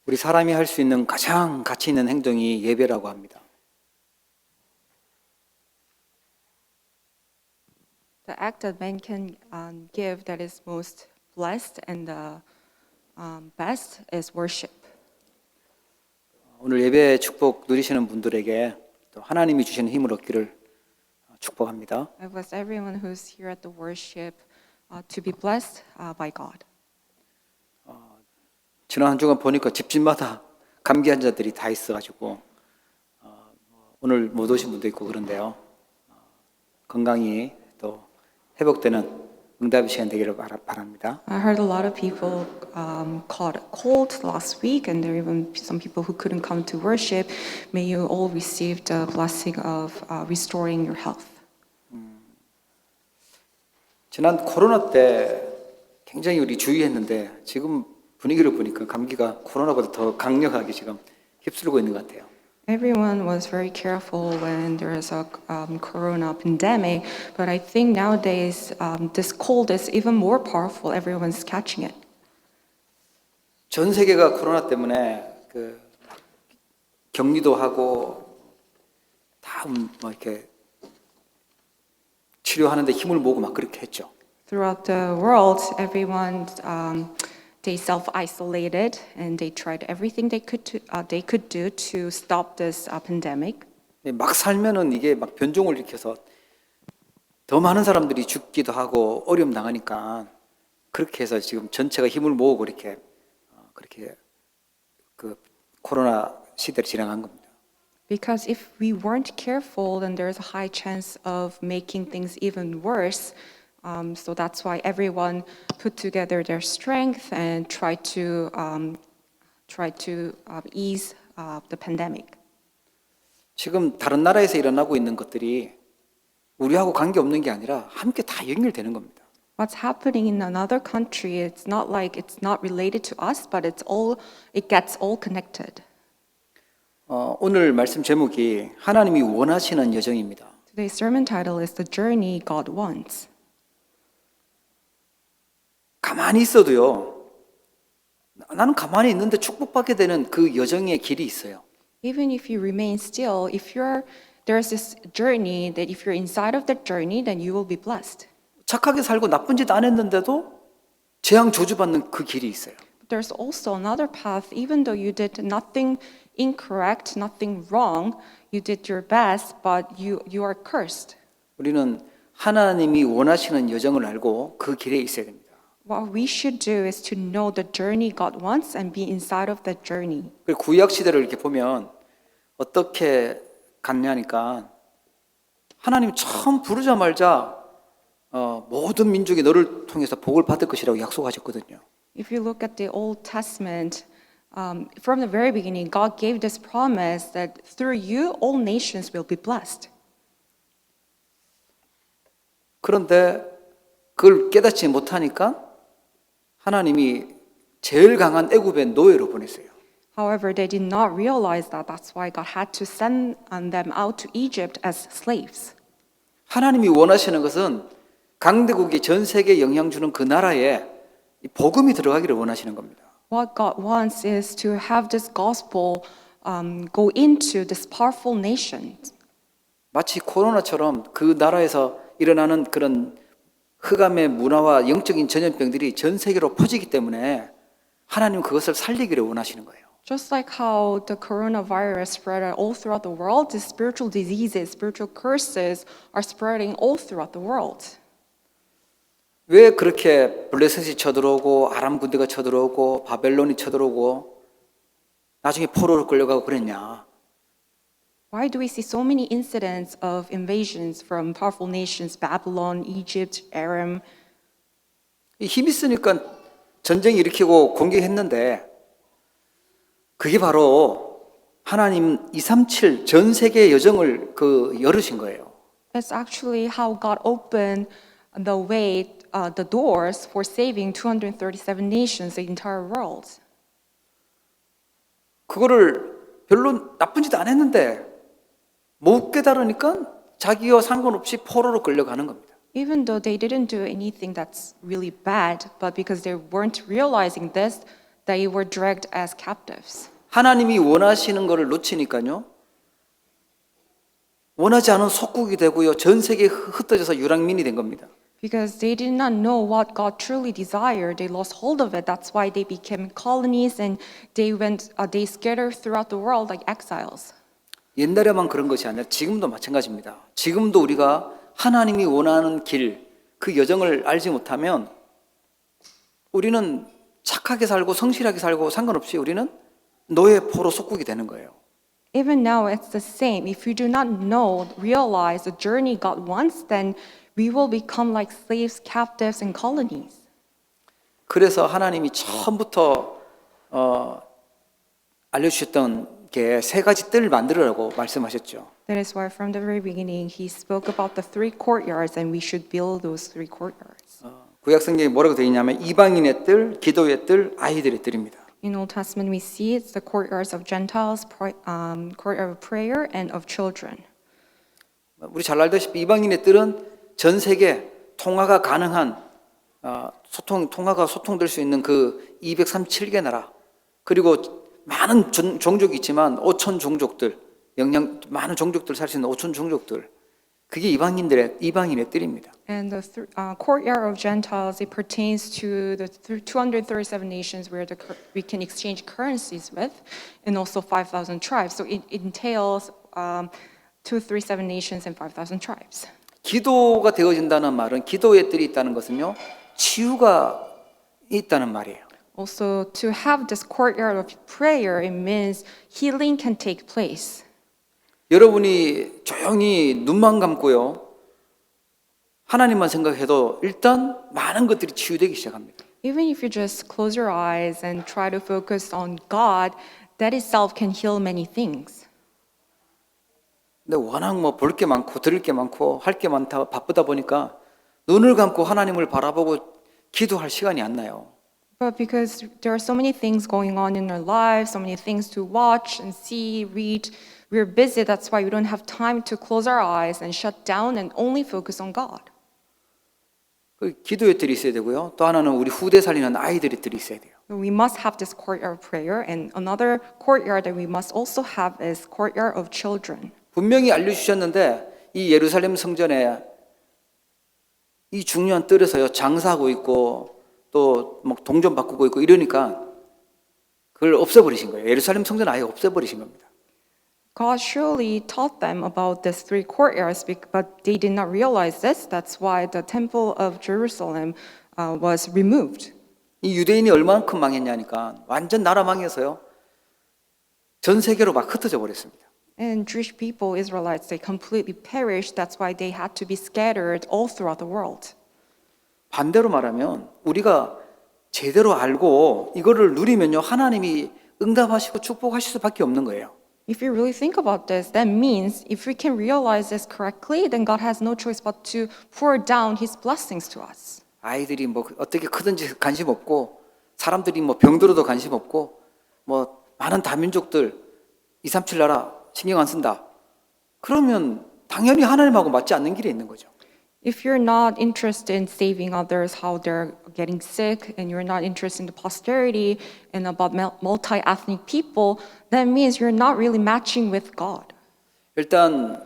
우리 사람이 할 수 있는 가장 가치 있는 행동이 예배라고 합니다. The act that man can give that is most blessed and the best is worship. 오늘 예배 축복 누리시는 분들에게 또 하나님이 주시는 힘을 얻기를 축복합니다. I bless everyone who's here at the worship to be blessed by God. 지난 한 주간 보니까 집집마다 감기 환자들이 다 있어가지고 오늘 못 오신 분도 있고 그런데요. 건강히 또 회복되는 응답의 시간 되기를 바랍니다. I heard a lot of people caught a cold last week, and there are even some people who couldn't come to worship. May you all receive the blessing of restoring your health. 지난 코로나 때 굉장히 우리 주의했는데 지금 분위기를 보니까 감기가 코로나보다 더 강력하게 지금 휩쓸고 있는 것 같아요. Everyone was very careful when there is a corona pandemic, but I think nowadays this cold is even more powerful. Everyone's catching it. 전 세계가 코로나 때문에 그 격리도 하고 다 뭐 이렇게 치료하는데 힘을 모으고 막 그렇게 했죠. Throughout the world, everyone they self-isolated and they tried everything they could do to stop this pandemic. 막 살면은 이게 막 변종을 일으켜서 더 많은 사람들이 죽기도 하고 어려움 당하니까 그렇게 해서 지금 전체가 힘을 모으고 이렇게 그렇게 그 코로나 시대를 진행한 겁니다. Because if we weren't careful, then there's a high chance of making things even worse. So that's why everyone put together their strength and tried to ease the pandemic. 지금 다른 나라에서 일어나고 있는 것들이 우리하고 관계없는 게 아니라 함께 다 연결되는 겁니다. What's happening in another country, it's not like it's not related to us, but it gets all connected. 오늘 말씀 제목이 하나님이 원하시는 여정입니다. Today's sermon title is The Journey God Wants. 가만히 있어도요. 나는 가만히 있는데 축복받게 되는 그 여정의 길이 있어요. Even if you remain still, there's this journey that if you're inside of that journey, then you will be blessed. 착하게 살고 나쁜 짓 안 했는데도 재앙 저주받는 그 길이 있어요. But there's also another path, even though you did nothing incorrect, nothing wrong, you did your best, but you are cursed. 우리는 하나님이 원하시는 여정을 알고 그 길에 있어야 됩니다. What we should do is to know the journey God wants and be inside of that journey. 그리고 구약 시대를 이렇게 보면 어떻게 갔냐니까 하나님 처음 부르자마자 모든 민족이 너를 통해서 복을 받을 것이라고 약속하셨거든요. If you look at the Old Testament, from the very beginning, God gave this promise that through you, all nations will be blessed. 그런데 그걸 깨닫지 못하니까 하나님이 제일 강한 애굽의 노예로 보냈어요. However, they did not realize that. That's why God had to send them out to Egypt as slaves. 하나님이 원하시는 것은 강대국이 전 세계에 영향 주는 그 나라에 복음이 들어가기를 원하시는 겁니다. What God wants is to have this gospel go into this powerful nation. 마치 코로나처럼 그 나라에서 일어나는 그런 흑암의 문화와 영적인 전염병들이 전 세계로 퍼지기 때문에 하나님은 그것을 살리기를 원하시는 거예요. Just like how the coronavirus spread all throughout the world, the spiritual diseases, spiritual curses are spreading all throughout the world. 왜 그렇게 블레셋이 쳐들어오고 아람 군대가 쳐들어오고 바벨론이 쳐들어오고 나중에 포로로 끌려가고 그랬냐? Why do we see so many incidents of invasions from powerful nations, Babylon, Egypt, Aram? 힘 있으니까 전쟁 일으키고 공격했는데 그게 바로 하나님 237 전 세계 여정을 열으신 거예요. That's actually how God opened the way, the doors for saving 237 nations, the entire world. 그거를 별로 나쁜 짓 안 했는데 못 깨달으니까 자기와 상관없이 포로로 끌려가는 겁니다. Even though they didn't do anything that's really bad, but because they weren't realizing this, They were dragged as captives. 하나님이 원하시는 것을 놓치니까요. 원하지 않은 속국이 되고요. 전 세계에 흩어져서 유랑민이 된 겁니다. Because they did not know what God truly desired, they lost hold of it. That's why they became colonies and they scattered throughout the world like exiles. 옛날에만 그런 것이 아니라 지금도 마찬가지입니다. 지금도 우리가 하나님이 원하는 길, 그 여정을 알지 못하면 우리는 착하게 살고 성실하게 살고 상관없이 우리는 노예 포로 속국이 되는 거예요. Even now, it's the same. If we do not know, realize the journey God wants, then we will become like slaves, captives, and colonies. 그래서 하나님이 처음부터 알려주셨던 게 세 가지 뜰을 만들으라고 말씀하셨죠. That is why from the very beginning, He spoke about the three courtyards, and we should build those three courtyards. 구약 성경에 뭐라고 되어 있냐면 이방인의 뜰, 기도의 뜰, 아이들의 뜰입니다. In Old Testament, we see it's the courtyards of Gentiles, courtyard of prayer, and of children. 우리 잘 알다시피 이방인의 뜰은 전 세계 통화가 가능한 통화가 소통될 수 있는 그 237개 나라 그리고 많은 종족이 있지만 5천 종족들 많은 종족들 살 수 있는 5천 종족들 그게 이방인의 뜰입니다. And the courtyard of Gentiles, it pertains to the 237 nations where we can exchange currencies with, and also 5,000 tribes. So it entails 237 nations and 5,000 tribes. 기도가 되어진다는 말은 기도의 뜰이 있다는 것은요 치유가 있다는 말이에요. Also, to have this courtyard of prayer, it means healing can take place. 여러분이 조용히 눈만 감고요 하나님만 생각해도 일단 많은 것들이 치유되기 시작합니다. Even if you just close your eyes and try to focus on God, that itself can heal many things. 근데 워낙 뭐 볼 게 많고 들을 게 많고 할 게 많다 바쁘다 보니까 눈을 감고 하나님을 바라보고 기도할 시간이 안 나요. But because there are so many things going on in our lives, so many things to watch and see, read, we're busy. That's why we don't have time to close our eyes and shut down and only focus on God. 그 기도의 뜰이 있어야 되고요. 또 하나는 우리 후대 살리는 아이들의 뜰이 있어야 돼요. We must have this courtyard of prayer, and another courtyard that we must also have is courtyard of children. 분명히 알려주셨는데 이 예루살렘 성전에 이 중요한 뜰에서요 장사하고 있고 또 막 동전 바꾸고 있고 이러니까 그걸 없애버리신 거예요. 예루살렘 성전 아예 없애버리신 겁니다. God surely taught them about these three courtyards, but they did not realize this. That's why the temple of Jerusalem was removed. 이 유대인이 얼마만큼 망했냐니까 완전 나라 망해서요 전 세계로 막 흩어져 버렸습니다. And Jewish people, Israelites, they completely perished. That's why they had to be scattered all throughout the world. 반대로 말하면 우리가 제대로 알고 이거를 누리면요 하나님이 응답하시고 축복하실 수밖에 없는 거예요. If you really think about this, that means if we can realize this correctly, then God has no choice but to pour down His blessings to us. 아이들이 뭐 어떻게 크든지 관심 없고 사람들이 뭐 병들어도 관심 없고 뭐 많은 다민족들 237 나라 신경 안 쓴다. 그러면 당연히 하나님하고 맞지 않는 길에 있는 거죠. If you're not interested in saving others, how they're getting sick, and you're not interested in the posterity and about multi-ethnic people, that means you're not really matching with God. 일단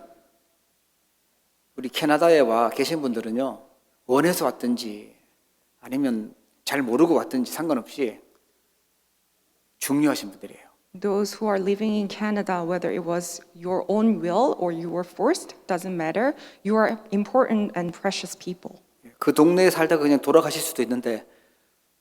우리 캐나다에 와 계신 분들은요 원해서 왔든지 아니면 잘 모르고 왔든지 상관없이 중요하신 분들이에요. Those who are living in Canada, whether it was your own will or you were forced, doesn't matter. You are important and precious people. 그 동네에 살다가 그냥 돌아가실 수도 있는데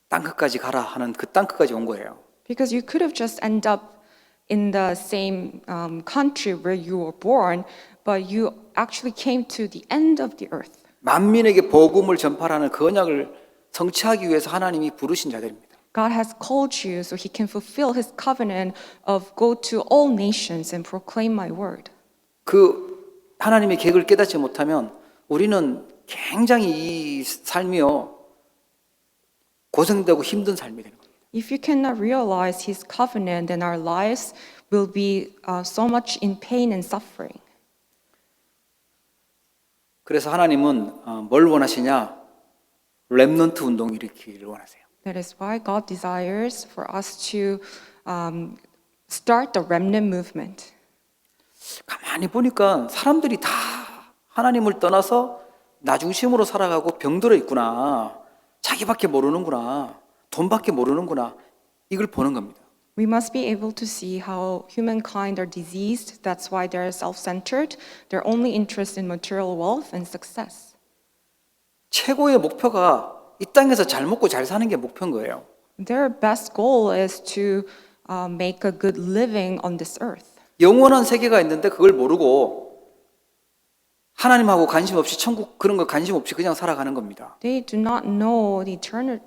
땅끝까지 가라 하는 그 땅끝까지 온 거예요. Because you could have just end up in the same country where you were born, but you actually came to the end of the earth. 만민에게 복음을 전파하는 그 언약을 성취하기 위해서 하나님이 부르신 자들입니다. God has called you so He can fulfill His covenant of go to all nations and proclaim my word. 그 하나님의 계획을 깨닫지 못하면 우리는 굉장히 이 삶이요 고생되고 힘든 삶이 되는 겁니다. If you cannot realize His covenant, then our lives will be so much in pain and suffering. 그래서 하나님은 뭘 원하시냐? 렘넌트 운동 일으키기를 원하세요. That is why God desires for us to start the remnant movement. 가만히 보니까 사람들이 다 하나님을 떠나서 나 중심으로 살아가고 병들어 있구나. 자기밖에 모르는구나. 돈밖에 모르는구나. 이걸 보는 겁니다. We must be able to see how humankind are diseased. That's why they're self-centered. They're only interested in material wealth and success. 최고의 목표가 이 땅에서 잘 먹고 잘 사는 게 목표인 거예요. Their best goal is to make a good living on this earth. 영원한 세계가 있는데 그걸 모르고 하나님하고 관심 없이 천국 그런 거 관심 없이 그냥 살아가는 겁니다. They do not know the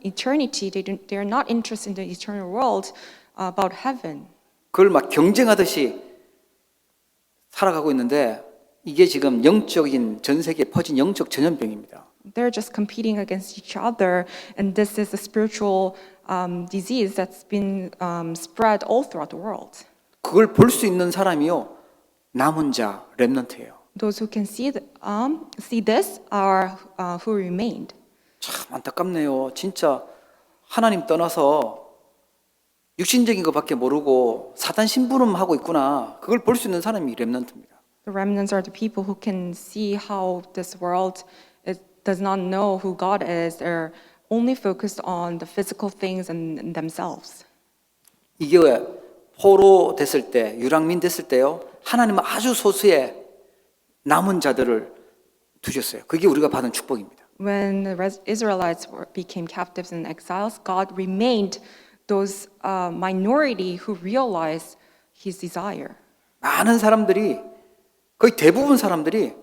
eternity. They are not interested in the eternal world about heaven. 그걸 막 경쟁하듯이 살아가고 있는데 이게 지금 영적인 전 세계에 퍼진 영적 전염병입니다. They're just competing against each other, and this is a spiritual disease that's been spread all throughout the world. 그걸 볼 수 있는 사람이요 남은 자 렘넌트예요. Those who can see this are who remained. 참 안타깝네요. 진짜 하나님 떠나서 육신적인 것밖에 모르고 사단 심부름하고 있구나. 그걸 볼 수 있는 사람이 렘넌트입니다. The remnants are the people who can see how this world does not know who God is. They're only focused on the physical things and themselves. 이게 포로 됐을 때, 유랑민 됐을 때요. 하나님은 아주 소수의 남은 자들을 두셨어요. 그게 우리가 받은 축복입니다. When the Israelites became captives and exiles, God remained those minority who realized His desire. 많은 사람들이 거의 대부분 사람들이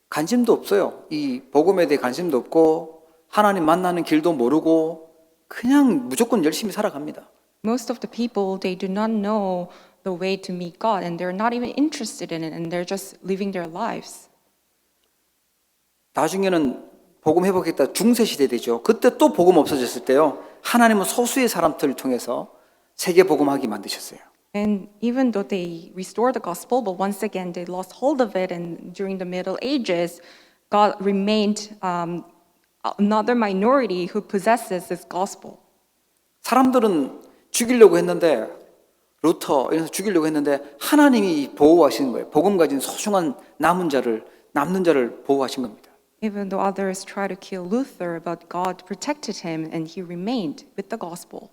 관심도 없어요. 이 복음에 대해 관심도 없고 하나님 만나는 길도 모르고 그냥 무조건 열심히 살아갑니다. Most of the people, they do not know the way to meet God, and they're not even interested in it, and they're just living their lives. 나중에는 복음 회복했다 중세 시대 되죠. 그때 또 복음 없어졌을 때요. 하나님은 소수의 사람들을 통해서 세계 복음하게 만드셨어요. And even though they restored the gospel, but once again they lost hold of it, and during the Middle Ages, God remained another minority who possesses this gospel. 사람들은 죽이려고 했는데 루터 이래서 죽이려고 했는데 하나님이 보호하시는 거예요. 복음 가진 소중한 남는 자를 보호하신 겁니다. Even though others tried to kill Luther, but God protected him and he remained with the gospel.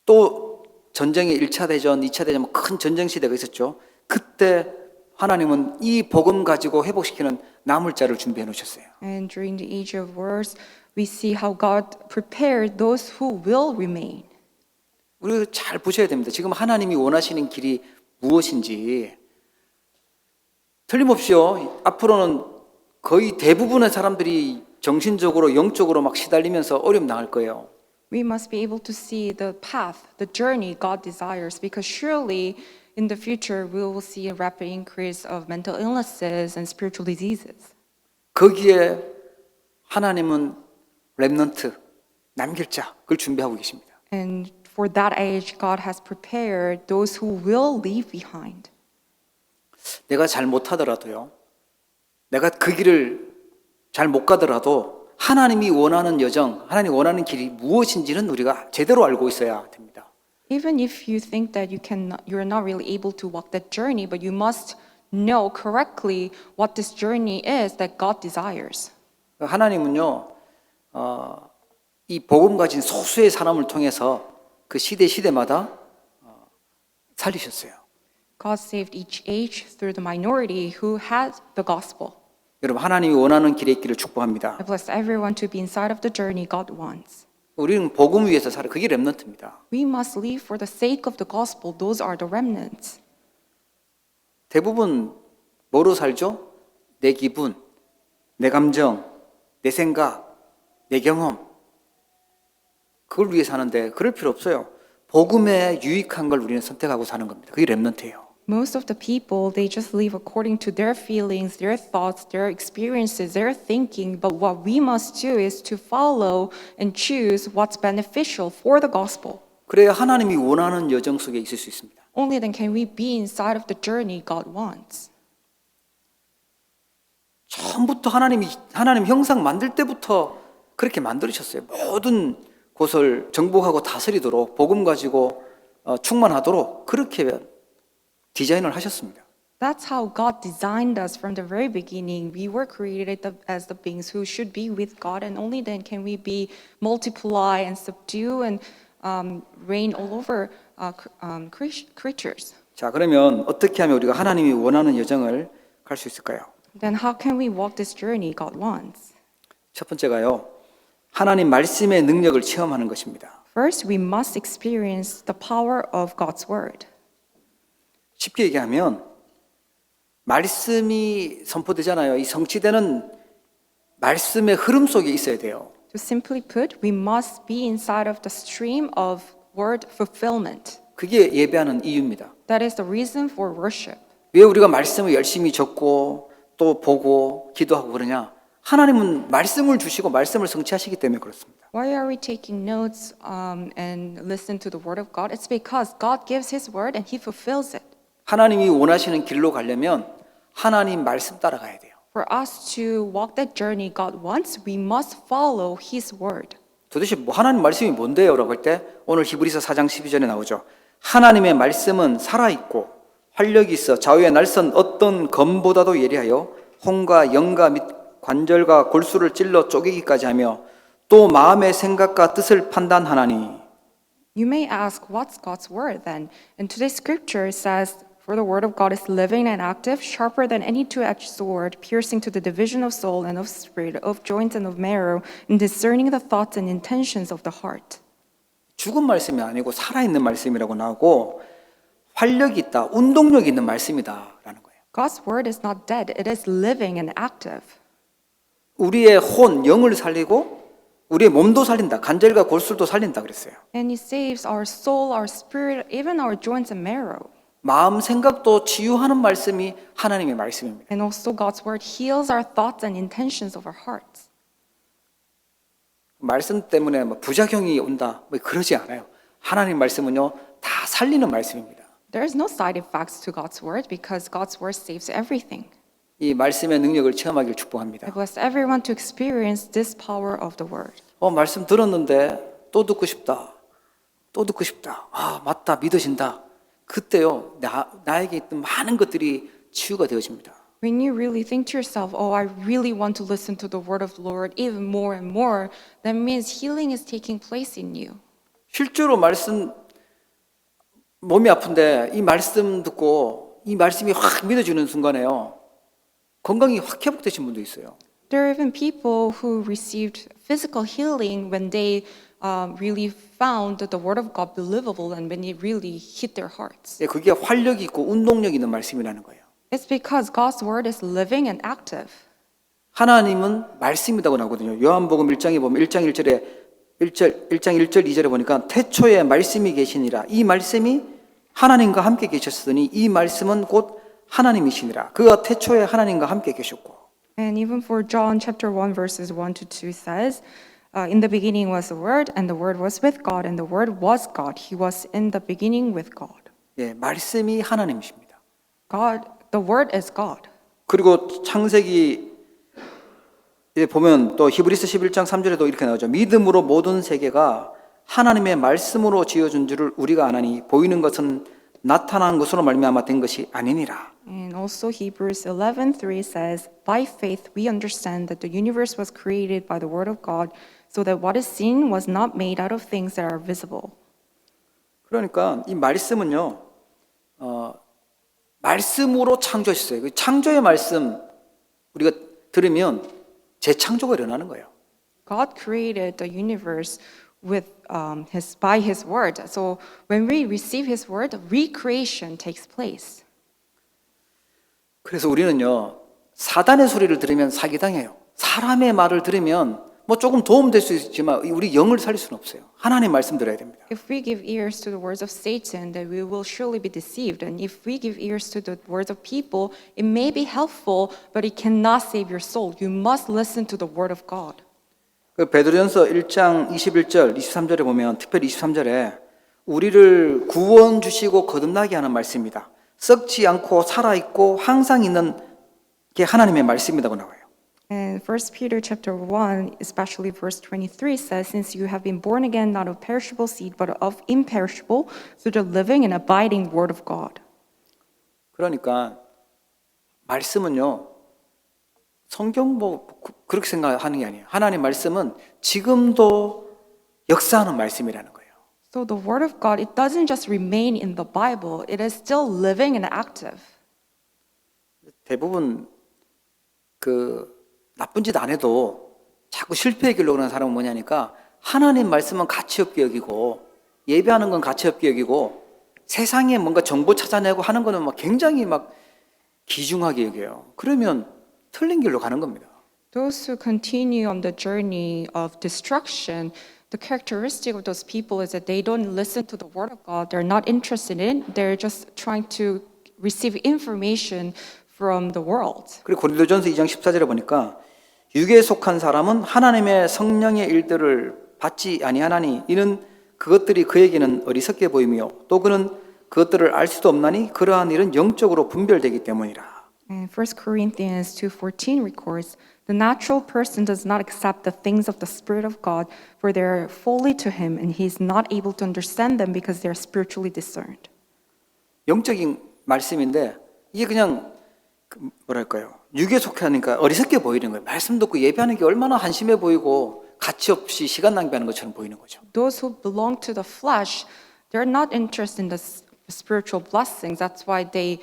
또 전쟁의 1차 대전, 2차 대전 큰 전쟁 시대가 있었죠. 그때 하나님은 이 복음 가지고 회복시키는 남을 자를 준비해 놓으셨어요. And during the age of wars, we see how God prepared those who will remain. 우리가 잘 보셔야 됩니다. 지금 하나님이 원하시는 길이 무엇인지. 틀림없이요. 앞으로는 거의 대부분의 사람들이 정신적으로 영적으로 막 시달리면서 어려움 당할 거예요. We must be able to see the path, the journey God desires, because surely in the future we will see a rapid increase of mental illnesses and spiritual diseases. 거기에 하나님은 렘넌트, 남길 자, 그걸 준비하고 계십니다. And for that age, God has prepared those who will leave behind. 내가 잘 못하더라도요. 내가 그 길을 잘 못 가더라도 하나님이 원하는 여정, 하나님이 원하는 길이 무엇인지는 우리가 제대로 알고 있어야 됩니다. Even if you think that you're not really able to walk that journey, but you must know correctly what this journey is that God desires. 하나님은요, 이 복음 가진 소수의 사람을 통해서 그 시대마다 살리셨어요. God saved each age through the minority who had the gospel. 여러분, 하나님이 원하는 길에 있기를 축복합니다. I bless everyone to be inside of the journey God wants. 우리는 복음 위에서 살아. 그게 렘넌트입니다. We must live for the sake of the gospel. Those are the remnants. 대부분 뭐로 살죠? 내 기분, 내 감정, 내 생각, 내 경험. 그걸 위해 사는데 그럴 필요 없어요. 복음에 유익한 걸 우리는 선택하고 사는 겁니다. 그게 렘넌트예요. Most of the people, they just live according to their feelings, their thoughts, their experiences, their thinking. But what we must do is to follow and choose what's beneficial for the gospel. 그래야 하나님이 원하는 여정 속에 있을 수 있습니다. Only then can we be inside of the journey God wants. 처음부터 하나님 형상 만들 때부터 그렇게 만들으셨어요. 모든 곳을 정복하고 다스리도록 복음 가지고 충만하도록 그렇게 디자인을 하셨습니다. That's how God designed us from the very beginning. We were created as the beings who should be with God, and only then can we be multiply and subdue and reign all over creatures. 자, 그러면 어떻게 하면 우리가 하나님이 원하는 여정을 갈 수 있을까요? Then how can we walk this journey God wants? 첫 번째가요, 하나님 말씀의 능력을 체험하는 것입니다. First, we must experience the power of God's word. 쉽게 얘기하면 말씀이 선포되잖아요. 이 성취되는 말씀의 흐름 속에 있어야 돼요. To simply put, we must be inside of the stream of word fulfillment. 그게 예배하는 이유입니다. That is the reason for worship. 왜 우리가 말씀을 열심히 적고 또 보고 기도하고 그러냐? 하나님은 말씀을 주시고 말씀을 성취하시기 때문에 그렇습니다. Why are we taking notes and listen to the word of God? It's because God gives His word and He fulfills it. 하나님이 원하시는 길로 가려면 하나님 말씀 따라가야 돼요. For us to walk that journey God wants, we must follow His word. 도대체 하나님 말씀이 뭔데요? 라고 할 때 오늘 히브리서 4장 12절에 나오죠. 하나님의 말씀은 살아있고 활력이 있어 좌우에 날선 어떤 검보다도 예리하여 혼과 영과 및 관절과 골수를 찔러 쪼개기까지 하며 또 마음의 생각과 뜻을 판단하나니. You may ask, what's God's word then? And today's scripture says, for the word of God is living and active, sharper than any two-edged sword, piercing to the division of soul and of spirit, of joints and of marrow, and discerning the thoughts and intentions of the heart. 죽은 말씀이 아니고 살아있는 말씀이라고 나오고 활력이 있다, 운동력이 있는 말씀이다라는 거예요. God's word is not dead, it is living and active. 우리의 혼, 영을 살리고 우리의 몸도 살린다, 관절과 골수도 살린다 그랬어요. And He saves our soul, our spirit, even our joints and marrow. 마음 생각도 치유하는 말씀이 하나님의 말씀입니다. And also God's word heals our thoughts and intentions of our hearts. 말씀 때문에 뭐 부작용이 온다, 뭐 그러지 않아요. 하나님 말씀은요 다 살리는 말씀입니다. There is no side effects to God's word because God's word saves everything. 이 말씀의 능력을 체험하길 축복합니다. I bless everyone to experience this power of the word. 말씀 들었는데 또 듣고 싶다. 또 듣고 싶다. 아, 맞다. 믿어진다. 그때요. 나에게 있던 많은 것들이 치유가 되어집니다. When you really think to yourself, oh, I really want to listen to the word of the Lord even more and more, that means healing is taking place in you. 실제로 몸이 아픈데 이 말씀 듣고 이 말씀이 확 믿어지는 순간에요. 건강이 확 회복되신 분도 있어요. There are even people who received physical healing when they really found the word of God believable and when it really hit their hearts. 예, 그게 활력이 있고 운동력이 있는 말씀이라는 거예요. It's because God's word is living and active. 하나님은 말씀이라고 나오거든요. 요한복음 1장에 보면 1장 1절 2절에 보니까 태초에 말씀이 계시니라. 이 말씀이 하나님과 함께 계셨으니 이 말씀은 곧 하나님이시니라. 그가 태초에 하나님과 함께 계셨고. And even for John chapter 1 verses 1 to 2 says, in the beginning was the word and the word was with God and the word was God. He was in the beginning with God. 예, 말씀이 하나님이십니다. God, the word is God. 그리고 창세기 보면 또 히브리서 11장 3절에도 이렇게 나오죠. 믿음으로 모든 세계가 하나님의 말씀으로 지어준 줄을 우리가 아나니 보이는 것은 나타난 것으로 말미암아 된 것이 아니니라. And also Hebrews 11:3 says, by faith we understand that the universe was created by the word of God, so that what is seen was not made out of things that are visible. 그러니까 이 말씀은요, 말씀으로 창조하셨어요. 그 창조의 말씀 우리가 들으면 재창조가 일어나는 거예요. God created the universe by His word. So when we receive His word, recreation takes place. 그래서 우리는요, 사단의 소리를 들으면 사기당해요. 사람의 말을 들으면 뭐 조금 도움될 수 있지만 우리 영을 살릴 수는 없어요. 하나님의 말씀 들어야 됩니다. If we give ears to the words of Satan, then we will surely be deceived. And if we give ears to the words of people, it may be helpful, but it cannot save your soul. You must listen to the word of God. 그 베드로전서 1장 21절, 23절에 보면 특별히 23절에 우리를 구원 주시고 거듭나게 하는 말씀입니다. 썩지 않고 살아있고 항상 있는 게 하나님의 말씀이라고 나와요. And 1 Peter chapter 1, especially verse 23 says, since you have been born again, not of perishable seed, but of imperishable, through the living and abiding word of God. 그러니까 말씀은요, 성경 그렇게 생각하는 게 아니에요. 하나님 말씀은 지금도 역사하는 말씀이라는 거예요. So the word of God, it doesn't just remain in the Bible, it is still living and active. 대부분 나쁜 짓 안 해도 자꾸 실패의 길로 가는 사람은 뭐냐니까 하나님 말씀은 가치 없게 여기고 예배하는 건 가치 없게 여기고 세상에 뭔가 정보 찾아내고 하는 거는 막 굉장히 막 귀중하게 여겨요. 그러면 틀린 길로 가는 겁니다. Those who continue on the journey of destruction, the characteristic of those people is that they don't listen to the word of God. They're not interested in it. They're just trying to receive information from the world. 그리고 고린도전서 2장 14절에 보니까 육에 속한 사람은 하나님의 성령의 일들을 받지 아니하나니 이는 그것들이 그에게는 어리석게 보이며 또 그는 그것들을 알 수도 없나니 그러한 일은 영적으로 분별되기 때문이라. And 1 Corinthians 2:14 records, the natural person does not accept the things of the Spirit of God, for they are folly to him, and he is not able to understand them because they are spiritually discerned. 영적인 말씀인데 이게 그냥 뭐랄까요? 육에 속해 하니까 어리석게 보이는 거예요. 말씀 듣고 예배하는 게 얼마나 한심해 보이고 가치 없이 시간 낭비하는 것처럼 보이는 거죠. Those who belong to the flesh, they're not interested in the spiritual blessings. That's why they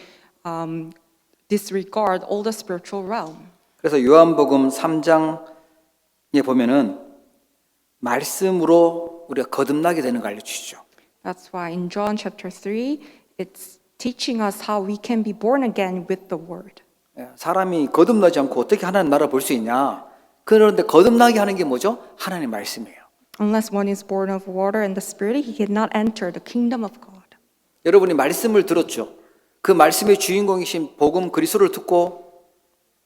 disregard all the spiritual realm. 그래서 요한복음 3장에 보면은 말씀으로 우리가 거듭나게 되는 걸 알려주시죠. That's why in John chapter 3, it's teaching us how we can be born again with the word. 사람이 거듭나지 않고 어떻게 하나님 나라 볼 수 있냐? 그런데 거듭나게 하는 게 뭐죠? 하나님 말씀이에요. Unless one is born of water and the Spirit, he cannot enter the kingdom of God. 여러분이 말씀을 들었죠. 그 말씀의 주인공이신 복음 그리스도를 듣고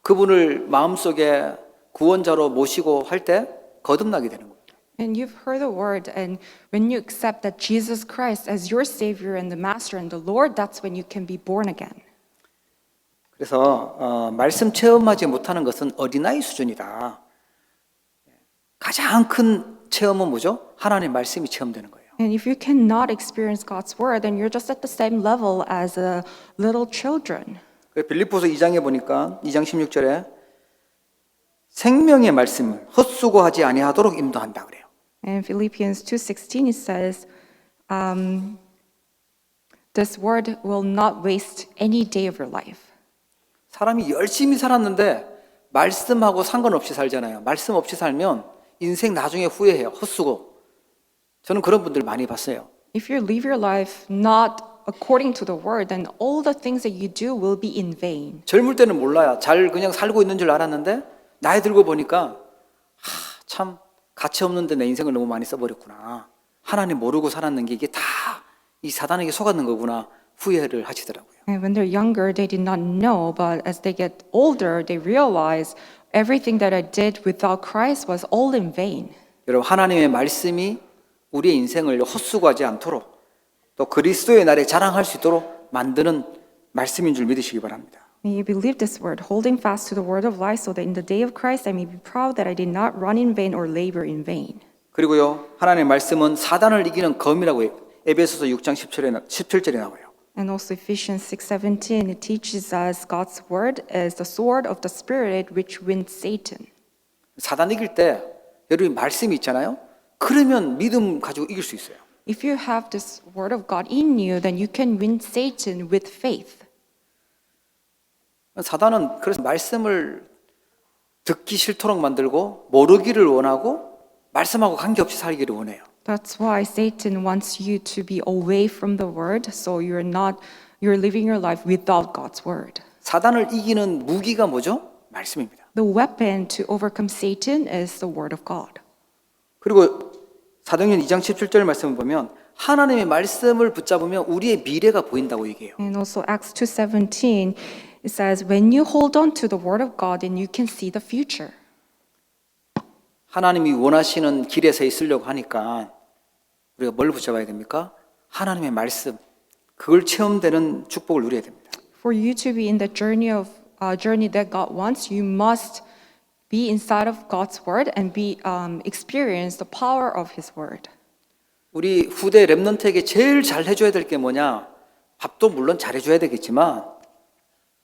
그분을 마음속에 구원자로 모시고 할 때 거듭나게 되는 거예요. And you've heard the word, and when you accept that Jesus Christ as your Savior and the Master and the Lord, that's when you can be born again. 그래서 말씀 체험하지 못하는 것은 어린아이 수준이다. 가장 큰 체험은 뭐죠? 하나님 말씀이 체험되는 거예요. And if you cannot experience God's word, then you're just at the same level as little children. 빌립보서 2장에 보니까 2장 16절에 생명의 말씀을 헛수고하지 아니하도록 인도한다 그래요. And Philippians 2:16 it says, this word will not waste any day of your life. 사람이 열심히 살았는데 말씀하고 상관없이 살잖아요. 말씀 없이 살면 인생 나중에 후회해요. 헛수고. 저는 그런 분들 많이 봤어요. If you live your life not according to the word, then all the things that you do will be in vain. 젊을 때는 몰라요. 잘 그냥 살고 있는 줄 알았는데 나이 들고 보니까 참 가치 없는데 내 인생을 너무 많이 써버렸구나. 하나님 모르고 살았는 게 이게 다 이 사단에게 속았는 거구나. 후회를 하시더라고요. And when they're younger, they did not know, but as they get older, they realize everything that I did without Christ was all in vain. 여러분 하나님의 말씀이 우리의 인생을 헛수고하지 않도록 또 그리스도의 날에 자랑할 수 있도록 만드는 말씀인 줄 믿으시기 바랍니다. May you believe this word, holding fast to the word of life, so that in the day of Christ I may be proud that I did not run in vain or labor in vain. 그리고요 하나님의 말씀은 사단을 이기는 검이라고 해요. 에베소서 6장 17절에 나와요. And also Ephesians 6:17, it teaches us God's word is the sword of the Spirit which wins Satan. 사단 이길 때 여러분이 말씀이 있잖아요. 그러면 믿음 가지고 이길 수 있어요. If you have this word of God in you, then you can win Satan with faith. 사단은 그래서 말씀을 듣기 싫도록 만들고 모르기를 원하고 말씀하고 관계없이 살기를 원해요. That's why Satan wants you to be away from the word, so you're living your life without God's word. 사단을 이기는 무기가 뭐죠? 말씀입니다. The weapon to overcome Satan is the word of God. 그리고 사도행전 2장 17절 말씀을 보면 하나님의 말씀을 붙잡으면 우리의 미래가 보인다고 얘기해요. And also Acts 2:17, it says, when you hold on to the word of God, then you can see the future. 하나님이 원하시는 길에 서 있으려고 하니까 우리가 뭘 붙잡아야 됩니까? 하나님의 말씀, 그걸 체험되는 축복을 누려야 됩니다. For you to be in the journey that God wants, you must be inside of God's word and experience the power of His word. 우리 후대 렘넌트에게 제일 잘 해줘야 될 게 뭐냐? 밥도 물론 잘 해줘야 되겠지만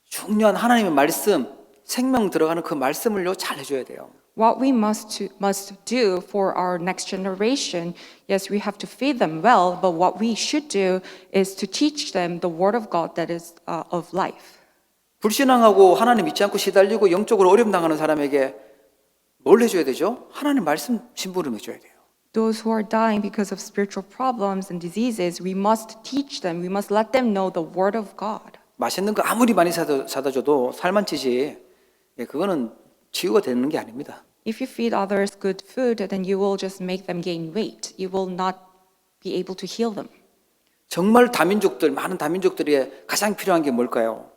중요한 하나님의 말씀, 생명 들어가는 그 말씀을요 잘 해줘야 돼요. What we must do for our next generation, yes, we have to feed them well, but what we should do is to teach them the word of God that is of life. 불신앙하고 하나님 믿지 않고 시달리고 영적으로 어려움 당하는 사람에게 뭘 해줘야 되죠? 하나님 말씀 심부름 해줘야 돼요. Those who are dying because of spiritual problems and diseases, we must teach them, we must let them know the word of God. 맛있는 거 아무리 많이 사다 줘도 살만 찌지. 그거는 치유가 되는 게 아닙니다. If you feed others good food, then you will just make them gain weight. You will not be able to heal them. 정말 다민족들, 많은 다민족들이 가장 필요한 게 뭘까요?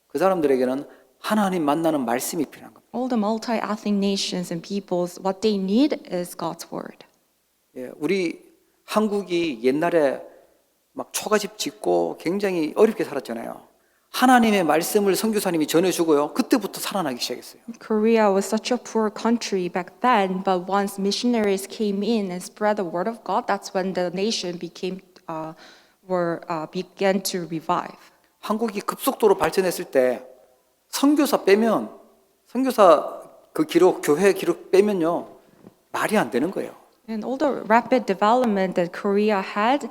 그 사람들에게는 하나님 만나는 말씀이 필요한 겁니다. All the multi-ethnic nations and peoples, what they need is God's word. 우리 한국이 옛날에 막 초가집 짓고 굉장히 어렵게 살았잖아요. 하나님의 말씀을 선교사님이 전해주고요. 그때부터 살아나기 시작했어요. Korea was such a poor country back then, but once missionaries came in and spread the word of God, that's when the nation began to revive. 한국이 급속도로 발전했을 때 선교사 빼면 선교사 그 기록, 교회 기록 빼면요 말이 안 되는 거예요. And all the rapid development that Korea had,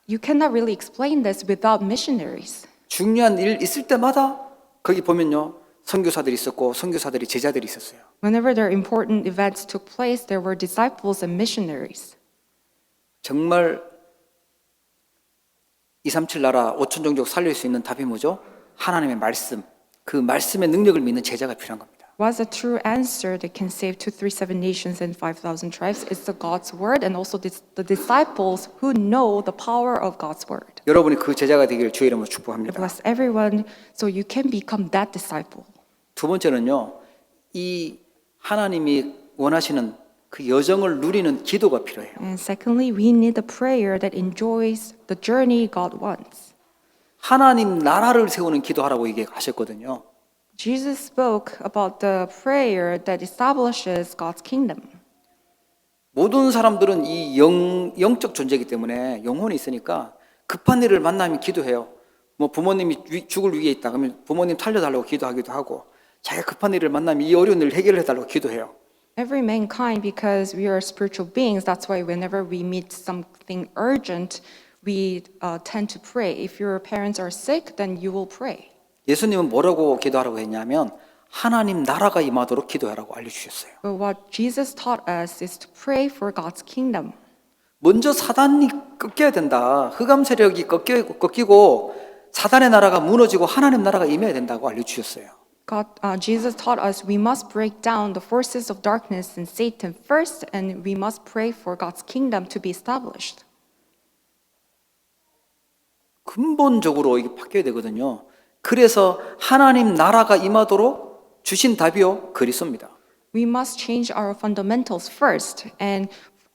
you cannot really explain this without missionaries. 중요한 일 있을 때마다 거기 보면요 선교사들이 있었고 선교사들이 제자들이 있었어요. Whenever there important events took place, there were disciples and missionaries. 정말 237 나라 5천 종족 살릴 수 있는 답이 뭐죠? 하나님의 말씀, 그 말씀의 능력을 믿는 제자가 필요한 겁니다. What's the true answer that can save 237 nations and 5,000 tribes? It's the God's word and also the disciples who know the power of God's word. 여러분이 그 제자가 되기를 주의 이름으로 축복합니다. Bless everyone so you can become that disciple. 두 번째는요, 이 하나님이 원하시는 그 여정을 누리는 기도가 필요해요. And secondly, we need a prayer that enjoys the journey God wants. 하나님 나라를 세우는 기도하라고 얘기하셨거든요. Jesus spoke about the prayer that establishes God's kingdom. 모든 사람들은 이 영적 존재이기 때문에 영혼이 있으니까 급한 일을 만나면 기도해요. 뭐 부모님이 죽을 위기에 있다 그러면 부모님 살려달라고 기도하기도 하고 자기가 급한 일을 만나면 이 어려운 일을 해결해달라고 기도해요. Every mankind, because we are spiritual beings, that's why whenever we meet something urgent, we tend to pray. If your parents are sick, then you will pray. 예수님은 뭐라고 기도하라고 했냐면 하나님 나라가 임하도록 기도하라고 알려주셨어요. But what Jesus taught us is to pray for God's kingdom. 먼저 사단이 꺾여야 된다. 흑암 세력이 꺾이고 사단의 나라가 무너지고 하나님 나라가 임해야 된다고 알려주셨어요. Jesus taught us we must break down the forces of darkness and Satan first, and we must pray for God's kingdom to be established. 근본적으로 이게 바뀌어야 되거든요. 그래서 하나님 나라가 임하도록 주신 답이요 그리스도입니다. We must change our fundamentals first, and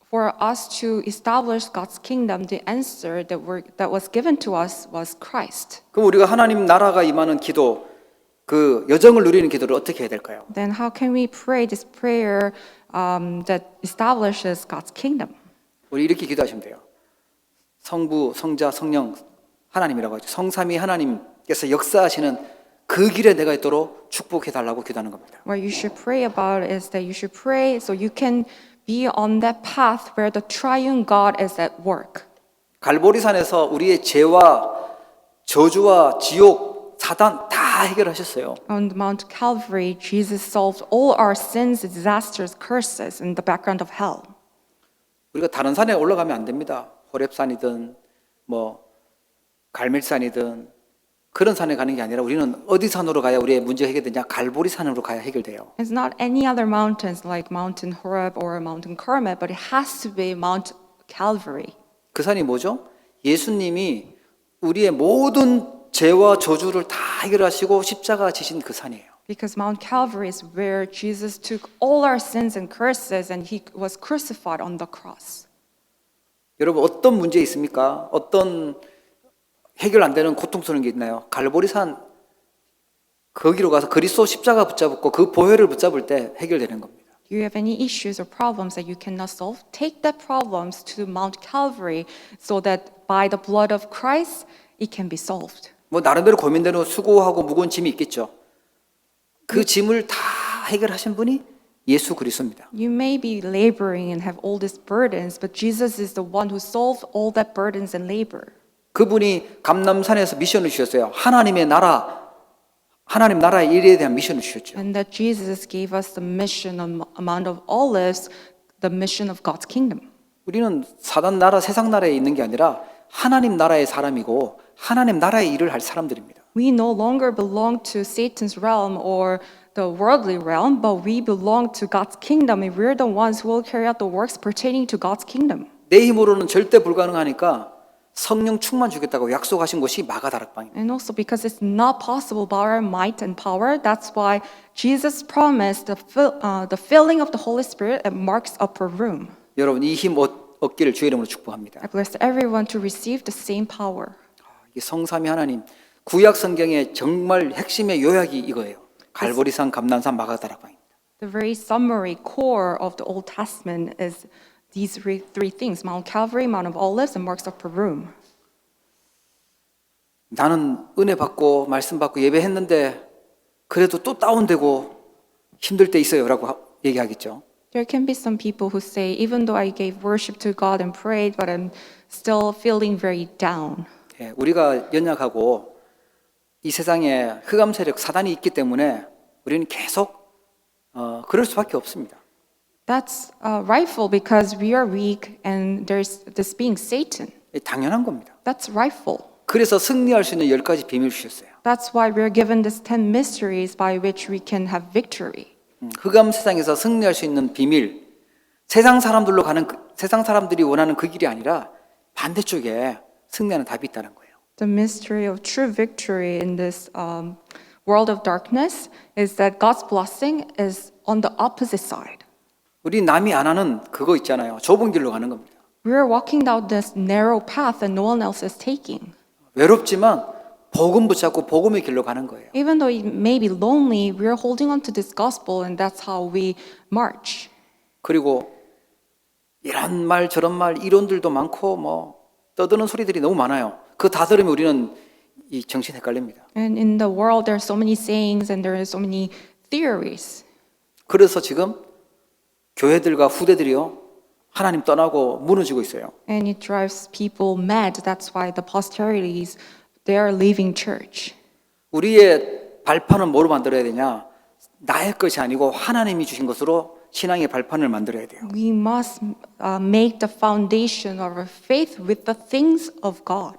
for us to establish God's kingdom, the answer that was given to us was Christ. 그럼 우리가 하나님 나라가 임하는 기도, 그 여정을 누리는 기도를 어떻게 해야 될까요? Then how can we pray this prayer that establishes God's kingdom? 우리 이렇게 기도하시면 돼요. 성부, 성자, 성령 하나님이라고 하죠. 성삼위 하나님께서 역사하시는 그 길에 내가 있도록 축복해달라고 기도하는 겁니다. What you should pray about is that you should pray so you can be on that path where the triune God is at work. 갈보리산에서 우리의 죄와 저주와 지옥, 사단 다 해결하셨어요. On Mount Calvary, Jesus solved all our sins, disasters, curses in the background of hell. 우리가 다른 산에 올라가면 안 됩니다. 호렙산이든 뭐 갈멜산이든 그런 산에 가는 게 아니라 우리는 어디 산으로 가야 우리의 문제가 해결되냐? 갈보리산으로 가야 해결돼요. It's not any other mountains like Mountain Horeb or Mountain Carmel, but it has to be Mount Calvary. 그 산이 뭐죠? 예수님이 우리의 모든 죄와 저주를 다 해결하시고 십자가 지신 그 산이에요. Because Mount Calvary is where Jesus took all our sins and curses and he was crucified on the cross. 여러분 어떤 문제 있습니까? 어떤 해결 안 되는 고통스러운 게 있나요? 갈보리산 거기로 가서 그리스도 십자가 붙잡고 그 보혈을 붙잡을 때 해결되는 겁니다. You have any issues or problems that you cannot solve? Take that problems to Mount Calvary so that by the blood of Christ, it can be solved. 뭐 나름대로 고민대로 수고하고 무거운 짐이 있겠죠. 그 짐을 다 해결하신 분이 예수 그리스도입니다. You may be laboring and have all these burdens, but Jesus is the one who solved all that burdens and labor. 그분이 감람산에서 미션을 주셨어요. 하나님 나라의 일에 대한 미션을 주셨죠. And that Jesus gave us the mission on Mount of Olives, the mission of God's kingdom. 우리는 사단 나라, 세상 나라에 있는 게 아니라 하나님 나라의 사람이고 하나님 나라의 일을 할 사람들입니다. We no longer belong to Satan's realm or the worldly realm, but we belong to God's kingdom, and we're the ones who will carry out the works pertaining to God's kingdom. 내 힘으로는 절대 불가능하니까 성령 충만 주겠다고 약속하신 곳이 마가다락방입니다. And also because it's not possible by our might and power, that's why Jesus promised the filling of the Holy Spirit at Mark's upper room. 여러분 이 힘 얻기를 주의 이름으로 축복합니다. I bless everyone to receive the same power. 이 성삼위 하나님 구약 성경의 정말 핵심의 요약이 이거예요. 갈보리산, 감난산, 마가다락방입니다. The very summary core of the Old Testament is these three things: Mount Calvary, Mount of Olives, and Mark's upper room. 나는 은혜 받고 말씀 받고 예배했는데 그래도 또 다운되고 힘들 때 있어요라고 얘기하겠죠. There can be some people who say, even though I gave worship to God and prayed, but I'm still feeling very down. 예, 우리가 연약하고 이 세상에 흑암 세력 사단이 있기 때문에 우리는 계속 그럴 수밖에 없습니다. That's rightful because we are weak and there's this being Satan. 예, 당연한 겁니다. That's rightful. 그래서 승리할 수 있는 10가지 비밀을 주셨어요. That's why we're given these 10 mysteries by which we can have victory. 흑암 세상에서 승리할 수 있는 비밀, 세상 사람들이 원하는 그 길이 아니라 반대쪽에 승리하는 답이 있다는 거예요. The mystery of true victory in this world of darkness is that God's blessing is on the opposite side. 우리 남이 안 하는 그거 있잖아요. 좁은 길로 가는 겁니다. We're walking down this narrow path that no one else is taking. 외롭지만 복음 붙잡고 복음의 길로 가는 거예요. Even though it may be lonely, we're holding on to this gospel and that's how we march. 그리고 이런 말 저런 말 이론들도 많고 뭐 떠드는 소리들이 너무 많아요. 그거 다 들으면 우리는 이 정신 헷갈립니다. And in the world, there are so many sayings and there are so many theories. 그래서 지금 교회들과 후대들이요 하나님 떠나고 무너지고 있어요. And it drives people mad. That's why the posterities, they are leaving church. 우리의 발판은 뭐로 만들어야 되냐? 나의 것이 아니고 하나님이 주신 것으로 신앙의 발판을 만들어야 돼요. We must make the foundation of our faith with the things of God.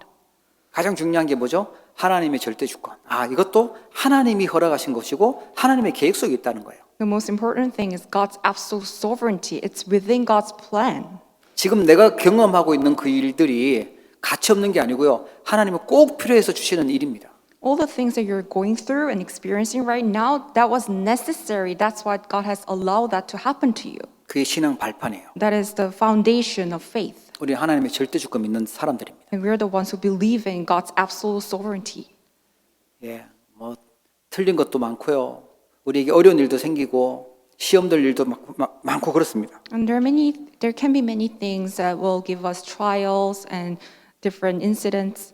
가장 중요한 게 뭐죠? 하나님의 절대 주권. 이것도 하나님이 허락하신 것이고 하나님의 계획 속에 있다는 거예요. The most important thing is God's absolute sovereignty. It's within God's plan. 지금 내가 경험하고 있는 그 일들이 가치 없는 게 아니고요. 하나님은 꼭 필요해서 주시는 일입니다. All the things that you're going through and experiencing right now, that was necessary. That's why God has allowed that to happen to you. 그게 신앙 발판이에요. That is the foundation of faith. 우리 하나님의 절대 주권 믿는 사람들입니다. And we're the ones who believe in God's absolute sovereignty. 예, 뭐 틀린 것도 많고요. 우리에게 어려운 일도 생기고 시험될 일도 많고 그렇습니다. And there can be many things that will give us trials and different incidents.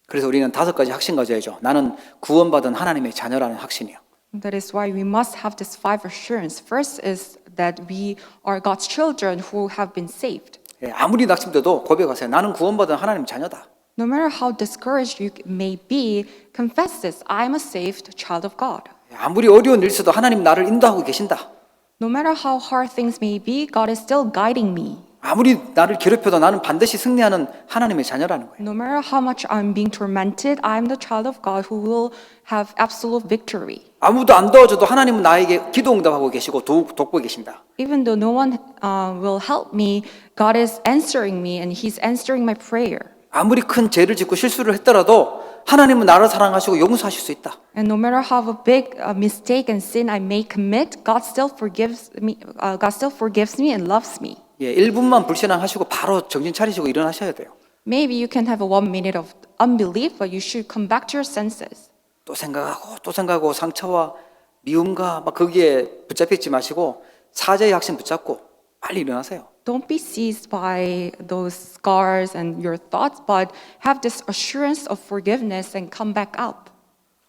그래서 우리는 5가지 확신 가져야죠. 나는 구원받은 하나님의 자녀라는 확신이요. That is why we must have this 5 assurance. First is that we are God's children who have been saved. 예, 아무리 낙심돼도 고백하세요. 나는 구원받은 하나님 자녀다. No matter how discouraged you may be, confess this. I'm a saved child of God. 예, 아무리 어려운 일 있어도 하나님 나를 인도하고 계신다. No matter how hard things may be, God is still guiding me. 아무리 나를 괴롭혀도 나는 반드시 승리하는 하나님의 자녀라는 거예요. No matter how much I'm being tormented, I'm the child of God who will have absolute victory. 아무도 안 도와줘도 하나님은 나에게 기도 응답하고 계시고 돕고 계신다. Even though no one will help me, God is answering me and He's answering my prayer. 아무리 큰 죄를 짓고 실수를 했더라도 하나님은 나를 사랑하시고 용서하실 수 있다. And no matter how big a mistake and sin I may commit, God still forgives me. God still forgives me and loves me. 예, 1분만 불신앙하시고 바로 정신 차리시고 일어나셔야 돼요. Maybe you can have a 1 minute of unbelief, but you should come back to your senses. 또 생각하고 또 생각하고 상처와 미움과 막 거기에 붙잡히지 마시고 사죄의 확신 붙잡고 빨리 일어나세요. Don't be seized by those scars and your thoughts, but have this assurance of forgiveness and come back up.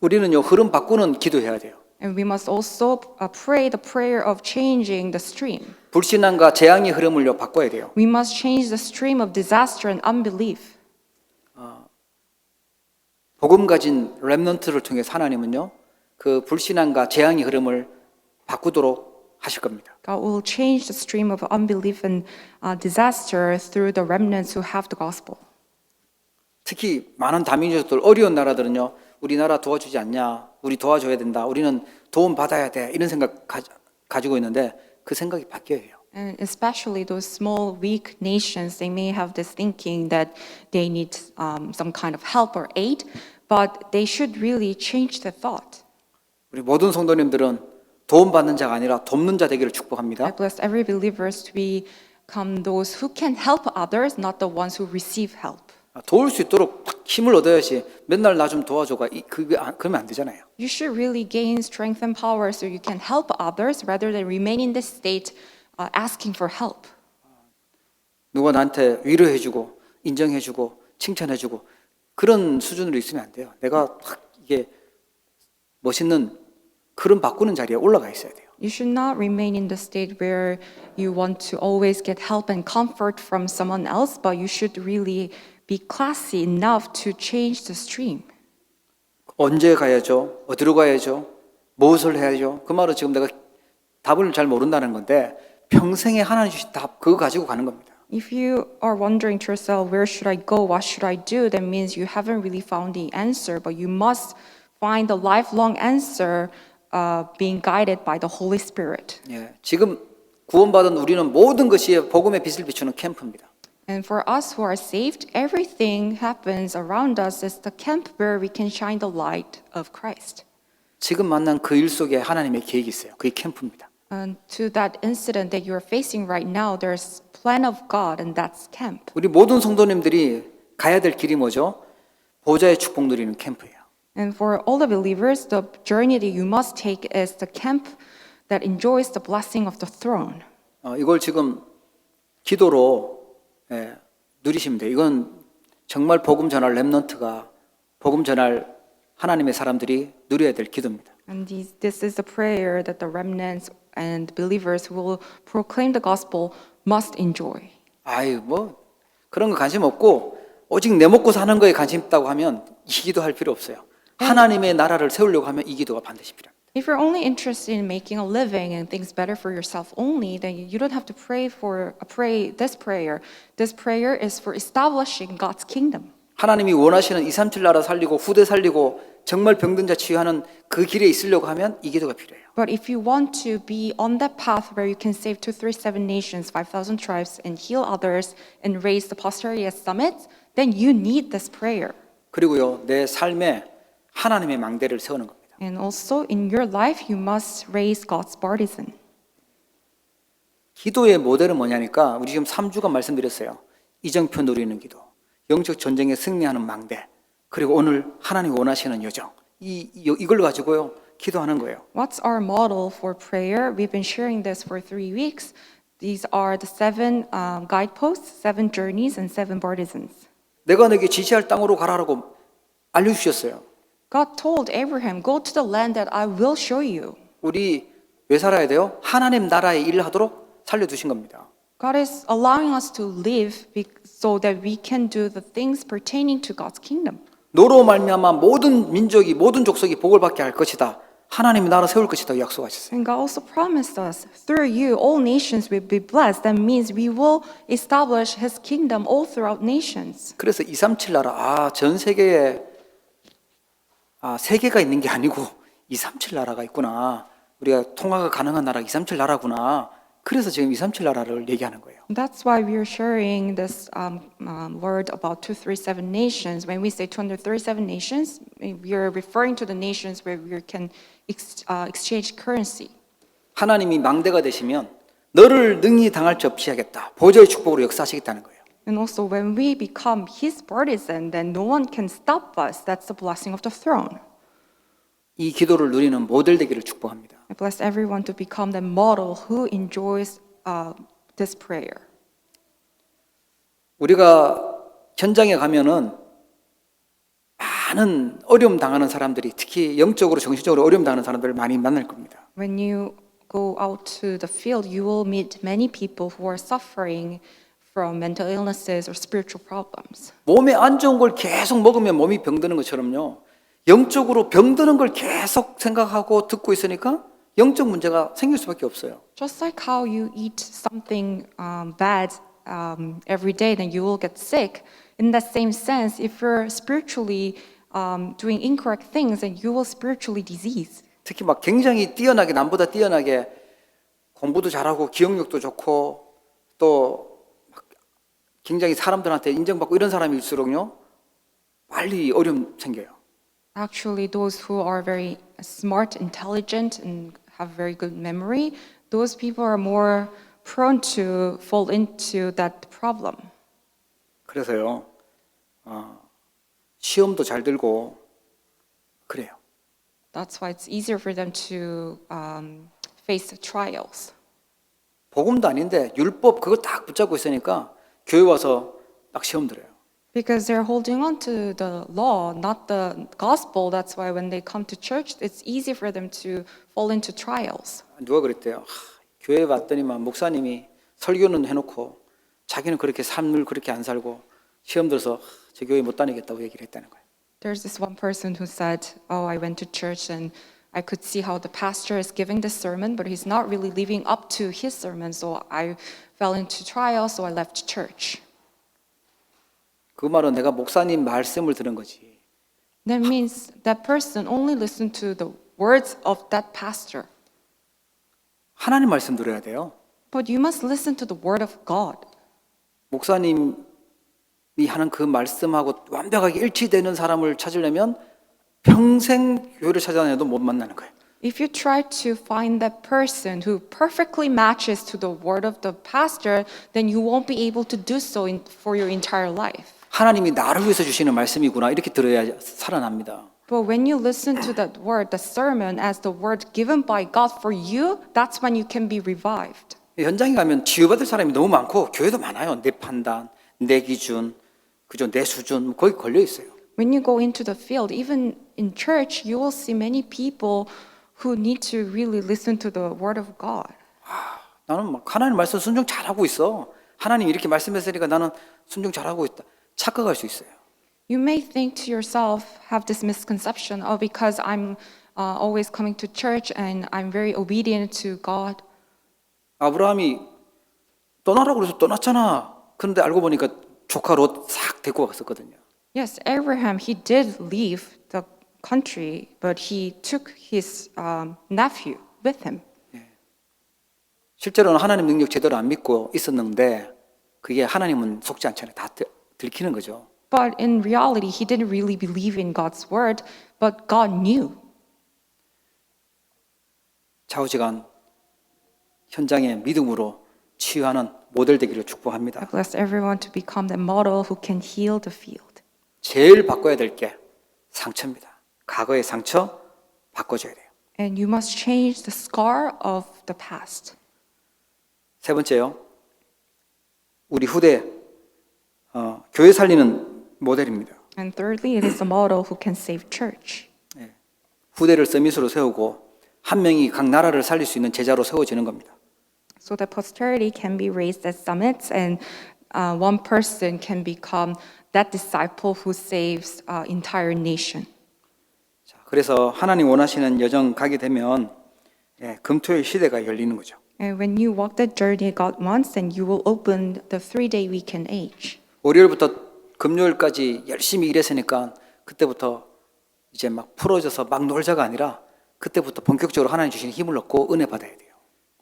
우리는요 흐름 바꾸는 기도해야 돼요. And we must also pray the prayer of changing the stream. 불신앙과 재앙의 흐름을요 바꿔야 돼요. We must change the stream of disaster and unbelief. 복음 가진 렘넌트를 통해서 하나님은요 그 불신앙과 재앙의 흐름을 바꾸도록 하실 겁니다. God will change the stream of unbelief and disaster through the remnants who have the gospel. 특히 많은 다민족들 어려운 나라들은요 우리나라 도와주지 않냐, 우리 도와줘야 된다, 우리는 도움 받아야 돼 이런 생각 가지고 있는데 그 생각이 바뀌어야 해요. And especially those small, weak nations, they may have this thinking that they need some kind of help or aid, but they should really change their thought. 우리 모든 성도님들은 도움 받는 자가 아니라 돕는 자 되기를 I 축복합니다. bless every believers to become those who can help others, not the ones who receive help. 도울 수 있도록 힘을 얻어야지 맨날 나 좀 도와줘가 그러면 안 되잖아요. You should really gain strength and power so you can help others rather than remain in this state asking for help. 누가 나한테 위로해주고 인정해주고 칭찬해주고 그런 수준으로 있으면 안 돼요. 내가 이게 멋있는 그런 바꾸는 자리에 올라가 있어야 돼요. You should not remain in the state where you want to always get help and comfort from someone else, but you should really be classy enough to change the stream. 언제 가야죠? 어디로 가야죠? 무엇을 해야죠? 그 말은 지금 내가 답을 잘 모른다는 건데 평생에 하나님 주신 답 그거 가지고 가는 겁니다. If you are wondering to yourself, where should I go? What should I do? That means you haven't really found the answer, but you must find the lifelong answer being guided by the Holy Spirit. 예, 지금 구원받은 우리는 모든 것이 복음의 빛을 비추는 캠프입니다. And for us who are saved, everything happens around us as the camp where we can shine the light of Christ. 지금 만난 그 일 속에 하나님의 계획이 있어요. 그게 캠프입니다. And to that incident that you are facing right now, there's plan of God, and that's camp. 우리 모든 성도님들이 가야 될 길이 뭐죠? 보좌의 축복 누리는 캠프예요. And for all the believers, the journey that you must take is the camp that enjoys the blessing of the throne. 이걸 지금 기도로 누리시면 돼요. 이건 정말 복음 전할 렘넌트가 복음 전할 하나님의 사람들이 누려야 될 기도입니다. And this is the prayer that the remnants and believers who will proclaim the gospel must enjoy. 아유 뭐 그런 거 관심 없고 오직 내 먹고 사는 거에 관심 있다고 하면 이 기도할 필요 없어요. 하나님의 나라를 세우려고 하면 이 기도가 반드시 필요합니다. If you're only interested in making a living and things better for yourself only, then you don't have to pray this prayer. This prayer is for establishing God's kingdom. 하나님이 원하시는 237 나라 살리고 후대 살리고 정말 병든 자 치유하는 그 길에 있으려고 하면 이 기도가 필요해요. But if you want to be on that path where you can save 237 nations, 5,000 tribes, and heal others and raise the posterity as summits, then you need this prayer. 그리고요 내 삶에 하나님의 망대를 세우는 겁니다. And also in your life, you must raise God's partisan. 기도의 모델은 뭐냐니까 우리 지금 3주간 말씀드렸어요. 이정표 누리는 기도, 영적 전쟁에 승리하는 망대, 그리고 오늘 하나님 원하시는 여정 이걸 가지고요 기도하는 거예요. What's our model for prayer? We've been sharing this for 3 weeks. These are the 7 guideposts, 7 journeys, and 7 partisans. 내가 너에게 지시할 땅으로 가라라고 알려주셨어요. God told Abraham, go to the land that I will show you. 우리 왜 살아야 돼요? 하나님 나라의 일을 하도록 살려두신 겁니다. God is allowing us to live so that we can do the things pertaining to God's kingdom. 너로 말미암아 모든 민족이 모든 족속이 복을 받게 할 것이다. 하나님이 나라 세울 것이다 약속하셨어요. And God also promised us, through you, all nations will be blessed. That means we will establish His kingdom all throughout nations. 그래서 237 나라 전 세계에 세계가 있는 게 아니고 237 나라가 있구나. 우리가 통화가 가능한 나라가 237 나라구나. 그래서 지금 237 나라를 얘기하는 거예요. That's why we are sharing this word about 237 nations. When we say 237 nations, we are referring to the nations where we can exchange currency. 하나님이 망대가 되시면 너를 능히 당할 자 없이 하겠다. 보좌의 축복으로 역사하시겠다는 거예요. And also when we become His partisan, then no one can stop us. That's the blessing of the throne. 이 기도를 누리는 모델 되기를 축복합니다. I bless everyone to become the model who enjoys this prayer. 우리가 현장에 가면은 많은 어려움 당하는 사람들이 특히 영적으로 정신적으로 어려움 당하는 사람들을 많이 만날 겁니다. When you go out to the field, you will meet many people who are suffering from mental illnesses or spiritual problems. 몸에 안 좋은 걸 계속 먹으면 몸이 병드는 것처럼요. 영적으로 병드는 걸 계속 생각하고 듣고 있으니까 영적 문제가 생길 수밖에 없어요. Just like how you eat something bad every day, then you will get sick. In that same sense, if you're spiritually doing incorrect things, then you will spiritually disease. 특히 막 굉장히 뛰어나게 남보다 뛰어나게 공부도 잘하고 기억력도 좋고 또 막 굉장히 사람들한테 인정받고 이런 사람일수록요 빨리 어려움 생겨요. Actually, those who are very smart, intelligent, and have very good memory, those people are more prone to fall into that problem. 그래서요 시험도 잘 들고 그래요. That's why it's easier for them to face trials. 복음도 아닌데 율법 그거 딱 붙잡고 있으니까 교회 와서 딱 시험 들어요. Because they're holding on to the law, not the gospel. That's why when they come to church, it's easy for them to fall into trials. 누가 그랬대요. 교회 왔더니만 목사님이 설교는 해놓고 자기는 그렇게 삶을 그렇게 안 살고 시험 들어서 저 교회 못 다니겠다고 얘기를 했다는 거예요. There's this one person who said, "Oh, I went to church and I could see how the pastor is giving the sermon, but he's not really living up to his sermon. So I fell into trial, so I left church." 그 말은 내가 목사님 말씀을 들은 거지. That means that person only listened to the words of that pastor. 하나님 말씀 들어야 돼요. But you must listen to the word of God. 목사님이 하는 그 말씀하고 완벽하게 일치되는 사람을 찾으려면 평생 교회를 찾아다녀도 못 만나는 거예요. If you try to find that person who perfectly matches to the word of the pastor, then you won't be able to do so for your entire life. 하나님이 나를 위해서 주시는 말씀이구나 이렇게 들어야 살아납니다. But when you listen to that word, the sermon, as the word given by God for you, that's when you can be revived. 현장에 가면 치유받을 사람이 너무 많고 교회도 많아요. 내 판단, 내 기준, 그죠? 내 수준 거기 걸려 있어요. When you go into the field, even in church, you will see many people who need to really listen to the word of God. 나는 막 하나님 말씀 순종 잘하고 있어. 하나님 이렇게 말씀했으니까 나는 순종 잘하고 있다. 착각할 수 있어요. You may think to yourself, have this misconception, oh, because I'm always coming to church and I'm very obedient to God. 아브라함이 떠나라고 그래서 떠났잖아. 그런데 알고 보니까 조카 롯 싹 데리고 갔었거든요. Yes, Abraham, he did leave the country, but he took his nephew with him. 실제로는 하나님 능력 제대로 안 믿고 있었는데 그게 하나님은 속지 않잖아요. 다 들키는 거죠. But in reality, he didn't really believe in God's word, but God knew. 좌우지간 현장의 믿음으로 치유하는 모델 되기를 I 축복합니다. bless everyone to become the model who can heal the field. 제일 바꿔야 될 게 상처입니다. 과거의 상처 바꿔줘야 돼요. And you must change the scar of the past. 세 번째요. 우리 후대 교회 살리는 모델입니다. And thirdly, it is a model who can save church. 후대를 서밋으로 세우고 한 명이 각 나라를 살릴 수 있는 제자로 세워지는 겁니다. So that posterity can be raised as summits, and one person can become that disciple who saves entire nation. 자, 그래서 하나님 원하시는 여정 가게 되면 금토일 시대가 열리는 거죠. And when you walk that journey God wants, then you will open the 3-day weekend age. 월요일부터 금요일까지 열심히 일했으니까 그때부터 이제 막 풀어져서 막 놀자가 아니라 그때부터 본격적으로 하나님 주신 힘을 얻고 은혜 받아야 돼요.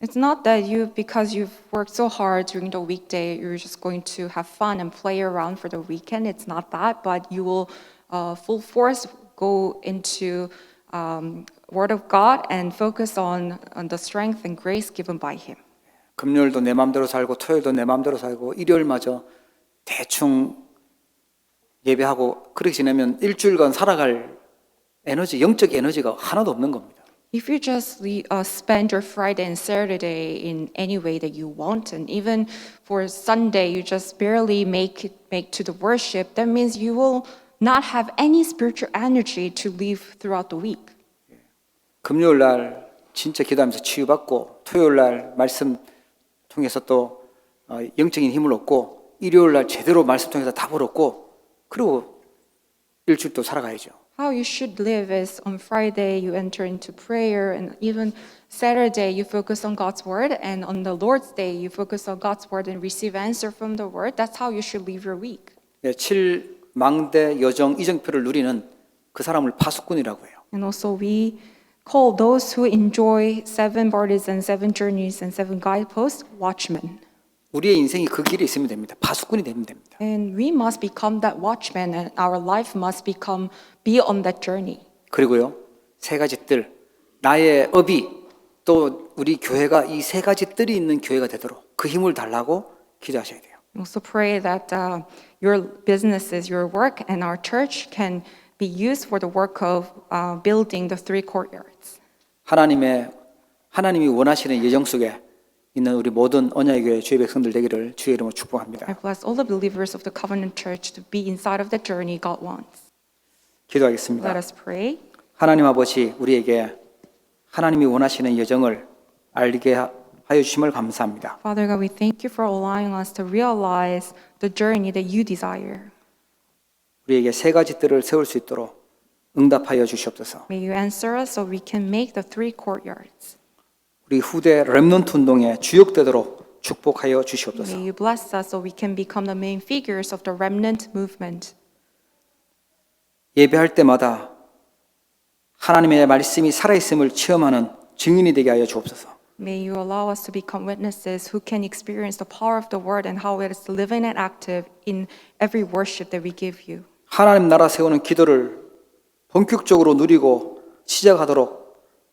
It's not that because you've worked so hard during the weekday, you're just going to have fun and play around for the weekend. It's not that, but you will full force go into Word of God and focus on the strength and grace given by Him. 금요일도 내 마음대로 살고 토요일도 내 마음대로 살고 일요일마저 대충 예배하고 그렇게 지내면 일주일간 살아갈 에너지, 영적 에너지가 하나도 없는 겁니다. If you just spend your Friday and Saturday in any way that you want, and even for Sunday you just barely make to the worship, that means you will not have any spiritual energy to live throughout the week. 금요일 날 진짜 기도하면서 치유받고 토요일 날 말씀 통해서 또 영적인 힘을 얻고 일요일 날 제대로 말씀 통해서 답을 얻고 그리고 일주일 또 살아가야죠. How you should live is on Friday you enter into prayer, and even Saturday you focus on God's word, and on the Lord's day you focus on God's word and receive answer from the word. That's how you should live your week. 7망대 여정 이정표를 누리는 그 사람을 파수꾼이라고 해요. And also we call those who enjoy 7 bodies and 7 journeys and 7 guideposts watchmen. 우리의 인생이 그 길에 있으면 됩니다. 파수꾼이 되면 됩니다. And we must become that watchman, and our life must be on that journey. 그리고요, 세 가지 뜰, 나의 업이 또 우리 교회가 이 세 가지 뜰이 있는 교회가 되도록 그 힘을 달라고 기도하셔야 돼요. Also pray that your businesses, your work, and our church can be used for the work of building the 3 courtyards. 하나님이 원하시는 예정 속에 있는 우리 모든 언약의 교회 주의 백성들 되기를 주의 이름으로 축복합니다. I bless all the believers of the Covenant Church to be inside of the journey God wants. 기도하겠습니다. Let us pray. 하나님 아버지, 우리에게 하나님이 원하시는 예정을 알게 하여 주심을 감사합니다. Father God, we thank you for allowing us to realize the journey that you desire. 우리에게 세 가지 뜰을 세울 수 있도록 응답하여 주시옵소서. May you answer us so we can make the 3 courtyards. 우리 후대 렘넌트 운동에 주역되도록 축복하여 주시옵소서. May you bless us so we can become the main figures of the remnant movement. 예배할 때마다 하나님의 말씀이 살아있음을 체험하는 증인이 되게 하여 주옵소서. May you allow us to become witnesses who can experience the power of the word and how it is living and active in every worship that we give you. 하나님 나라 세우는 기도를 본격적으로 누리고 시작하도록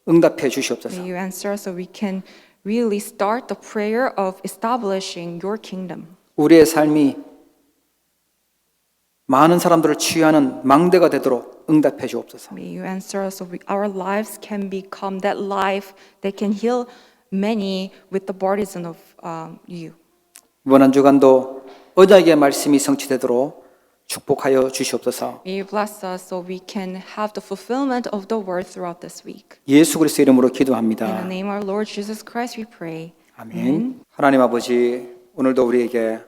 응답해 주시옵소서. May you answer us so we can really start the prayer of establishing your kingdom. 우리의 삶이 많은 사람들을 치유하는 망대가 되도록 응답해 주옵소서. May you answer us so our lives can become that life that can heal many with the burdens of you. 이번 한 주간도 언약의 말씀이 성취되도록 축복하여 주시옵소서. May you bless us so we can have the fulfillment of the word throughout this week. 예수 그리스도 이름으로 In 기도합니다. the name of our Lord Jesus Christ we pray. 아멘. 하나님 아버지, 오늘도 우리에게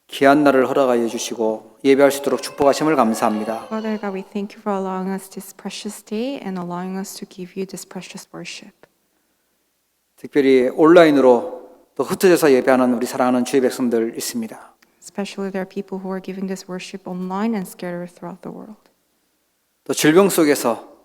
귀한 날을 허락하여 주시고 예배할 수 있도록 축복하심을 감사합니다. Father God, we thank you for allowing us this precious day and allowing us to give you this precious worship. 특별히 온라인으로 또 흩어져서 예배하는 우리 사랑하는 주의 백성들 있습니다. Especially there are people who are giving this worship online and scattered throughout the world. 또 질병 속에서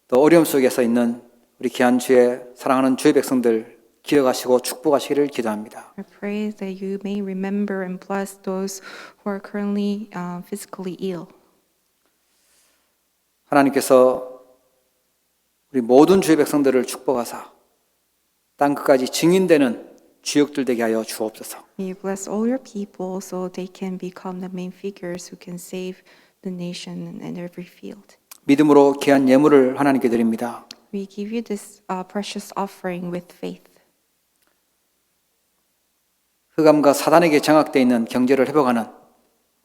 또 어려움 속에서 있는 우리 귀한 주의 사랑하는 주의 백성들 기억하시고 축복하시기를 기도합니다. I pray that you may remember and bless those who are currently physically ill. 하나님께서 우리 모든 주의 백성들을 축복하사 땅 끝까지 증인되는 주역들 되게 하여 주옵소서. May you bless all your people so they can become the main figures who can save the nation in every field. 믿음으로 귀한 예물을 하나님께 드립니다. We give you this precious offering with faith. 흑암과 사단에게 장악되어 있는 경제를 회복하는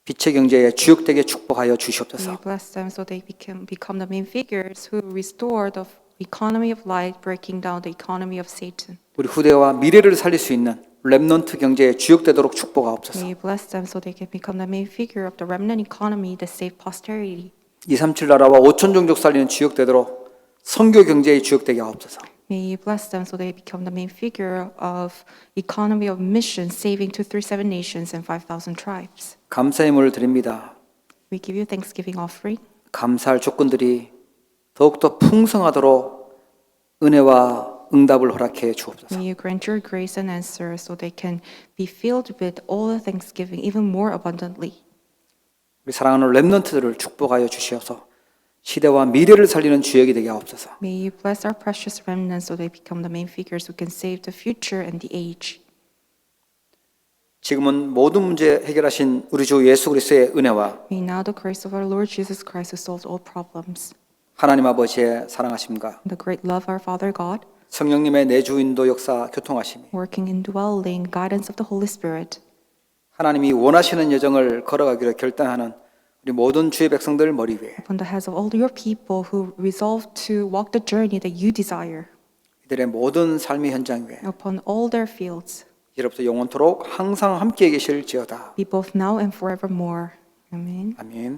빛의 경제에 주역되게 축복하여 May 주시옵소서. you bless them so they become the main figures who restore the economy of light, breaking down the economy of Satan. 우리 후대와 미래를 살릴 수 있는 렘넌트 경제에 주역되도록 축복하옵소서. May you bless them so they can become the main figure of the remnant economy that save posterity. 237 나라와 5천 종족 살리는 주역되도록 선교 경제에 주역되게 하옵소서. May you bless them so they become the main figure of economy of mission, saving 237 nations and 5,000 tribes. 감사의 예물을 드립니다. We give you thanksgiving offering. 감사할 조건들이 더욱더 풍성하도록 은혜와 응답을 허락해 주옵소서. May you grant your grace and answer so they can be filled with all the thanksgiving even more abundantly. 우리 사랑하는 렘넌트들을 축복하여 주시어서 시대와 미래를 살리는 주역이 되게 하옵소서. May you bless our precious remnants so they become the main figures who can save the future and the age. 지금은 모든 문제 해결하신 우리 주 예수 그리스도의 은혜와 May now the grace of our Lord Jesus Christ who solves all problems 하나님 아버지의 사랑하심과 the great love of our Father God, 성령님의 내주인도 역사 교통하심이 working indwelling guidance of the Holy Spirit, 하나님이 원하시는 여정을 걸어가기로 결단하는 우리 모든 주의 백성들 머리 위에 upon the heads of all your people who resolve to walk the journey that you desire, 이들의 모든 삶의 현장 위에 upon all their fields, 이로부터 영원토록 항상 함께 계실지어다. be both now and forevermore. Amen. 아멘.